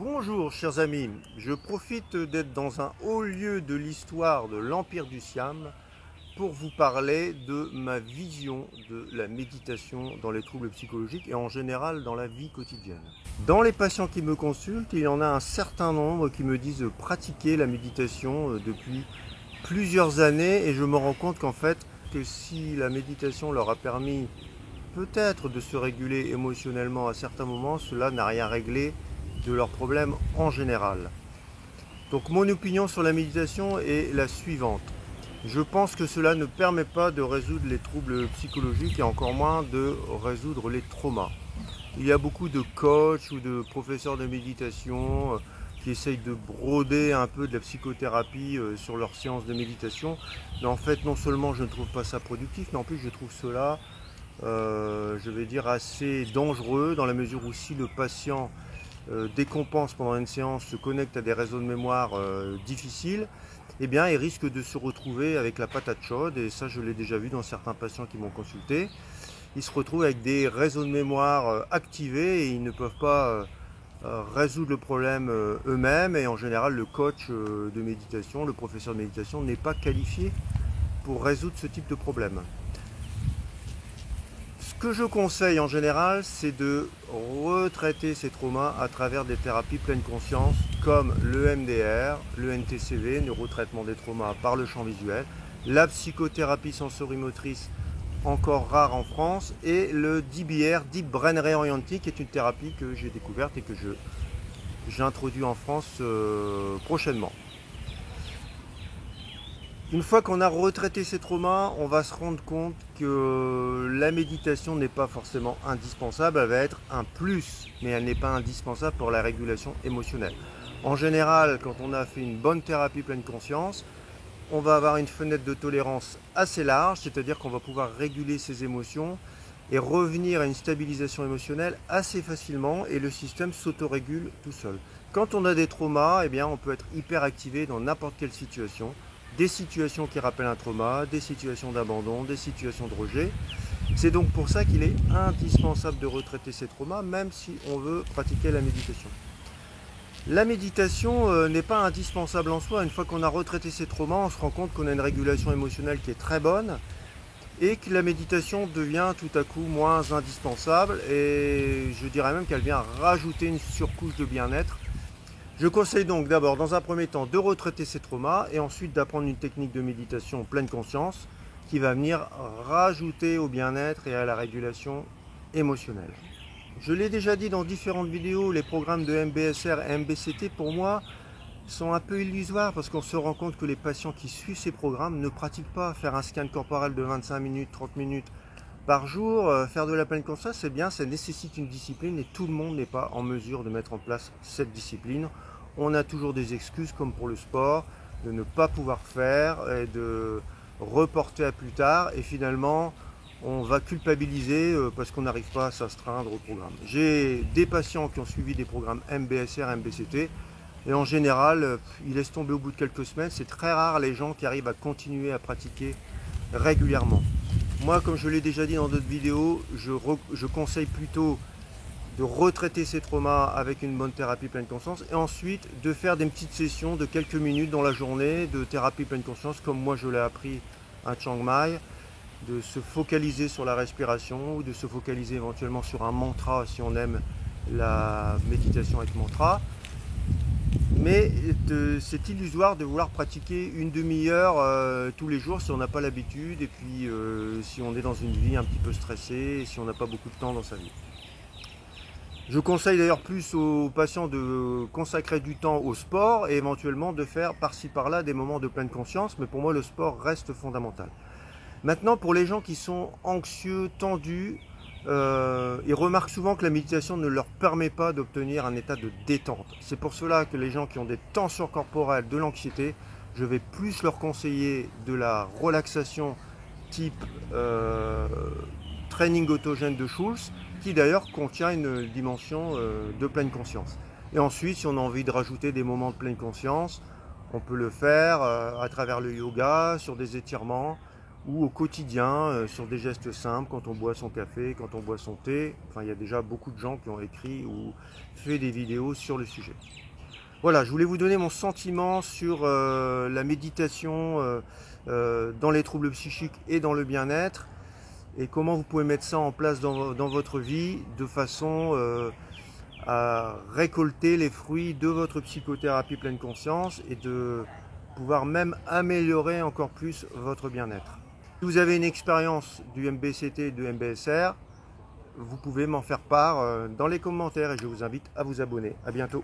Bonjour chers amis, je profite d'être dans un haut lieu de l'histoire de l'Empire du Siam pour vous parler de ma vision de la méditation dans les troubles psychologiques et en général dans la vie quotidienne. Dans les patients qui me consultent, il y en a un certain nombre qui me disent pratiquer la méditation depuis plusieurs années et je me rends compte qu'en fait, que si la méditation leur a permis peut-être de se réguler émotionnellement à certains moments, cela n'a rien réglé de leurs problèmes en général. Donc mon opinion sur la méditation est la suivante. Je pense que cela ne permet pas de résoudre les troubles psychologiques et encore moins de résoudre les traumas. Il y a beaucoup de coachs ou de professeurs de méditation qui essayent de broder un peu de la psychothérapie sur leurs séances de méditation. Mais en fait, non seulement je ne trouve pas ça productif, mais en plus je trouve cela, je vais dire, assez dangereux dans la mesure où si le patient décompense pendant une séance, se connecte à des réseaux de mémoire difficiles, eh bien, il risque de se retrouver avec la patate chaude, et ça, je l'ai déjà vu dans certains patients qui m'ont consulté. Ils se retrouvent avec des réseaux de mémoire activés et ils ne peuvent pas résoudre le problème eux-mêmes. Et en général, le coach de méditation, le professeur de méditation n'est pas qualifié pour résoudre ce type de problème. Ce que je conseille en général, c'est de retraiter ces traumas à travers des thérapies pleine conscience comme le MDR, le NTCV, neurotraitement des traumas par le champ visuel, la psychothérapie sensorimotrice, encore rare en France, et le DBR, Deep Brain Reorienting, qui est une thérapie que j'ai découverte et que j'introduis en France prochainement. Une fois qu'on a retraité ces traumas, on va se rendre compte que la méditation n'est pas forcément indispensable, elle va être un plus, mais elle n'est pas indispensable pour la régulation émotionnelle. En général, quand on a fait une bonne thérapie pleine conscience, on va avoir une fenêtre de tolérance assez large, c'est-à-dire qu'on va pouvoir réguler ses émotions et revenir à une stabilisation émotionnelle assez facilement et le système s'autorégule tout seul. Quand on a des traumas, eh bien, on peut être hyper activé dans n'importe quelle situation. Des situations qui rappellent un trauma, des situations d'abandon, des situations de rejet. C'est donc pour ça qu'il est indispensable de retraiter ces traumas, même si on veut pratiquer la méditation. La méditation n'est pas indispensable en soi. Une fois qu'on a retraité ces traumas, on se rend compte qu'on a une régulation émotionnelle qui est très bonne et que la méditation devient tout à coup moins indispensable et je dirais même qu'elle vient rajouter une surcouche de bien-être. Je conseille donc d'abord, dans un premier temps, de retraiter ces traumas et ensuite d'apprendre une technique de méditation pleine conscience qui va venir rajouter au bien-être et à la régulation émotionnelle. Je l'ai déjà dit dans différentes vidéos, les programmes de MBSR et MBCT pour moi sont un peu illusoires parce qu'on se rend compte que les patients qui suivent ces programmes ne pratiquent pas. Faire un scan corporel de 25 minutes, 30 minutes par jour, faire de la pleine conscience, c'est bien, ça nécessite une discipline et tout le monde n'est pas en mesure de mettre en place cette discipline. On a toujours des excuses comme pour le sport, de ne pas pouvoir faire et de reporter à plus tard et finalement on va culpabiliser parce qu'on n'arrive pas à s'astreindre au programme. J'ai des patients qui ont suivi des programmes MBSR, MBCT et en général ils laissent tomber au bout de quelques semaines. C'est très rare les gens qui arrivent à continuer à pratiquer régulièrement. Moi, comme je l'ai déjà dit dans d'autres vidéos, je conseille plutôt de retraiter ces traumas avec une bonne thérapie pleine conscience et ensuite de faire des petites sessions de quelques minutes dans la journée de thérapie pleine conscience comme moi je l'ai appris à Chiang Mai, de se focaliser sur la respiration ou de se focaliser éventuellement sur un mantra si on aime la méditation avec mantra. Mais c'est illusoire de vouloir pratiquer une demi-heure tous les jours si on n'a pas l'habitude et puis si on est dans une vie un petit peu stressée et si on n'a pas beaucoup de temps dans sa vie. Je conseille d'ailleurs plus aux patients de consacrer du temps au sport et éventuellement de faire par-ci par-là des moments de pleine conscience, mais pour moi le sport reste fondamental. Maintenant, pour les gens qui sont anxieux, tendus, ils remarquent souvent que la méditation ne leur permet pas d'obtenir un état de détente. C'est pour cela que les gens qui ont des tensions corporelles, de l'anxiété, je vais plus leur conseiller de la relaxation type training autogène de Schulz, qui d'ailleurs contient une dimension de pleine conscience. Et ensuite, si on a envie de rajouter des moments de pleine conscience, on peut le faire à travers le yoga, sur des étirements, ou au quotidien sur des gestes simples, quand on boit son café, quand on boit son thé. Enfin, il y a déjà beaucoup de gens qui ont écrit ou fait des vidéos sur le sujet. Voilà, je voulais vous donner mon sentiment sur la méditation dans les troubles psychiques et dans le bien-être, et comment vous pouvez mettre ça en place dans votre vie de façon à récolter les fruits de votre psychothérapie pleine conscience et de pouvoir même améliorer encore plus votre bien-être. Si vous avez une expérience du MBCT et du MBSR, vous pouvez m'en faire part dans les commentaires et je vous invite à vous abonner. À bientôt.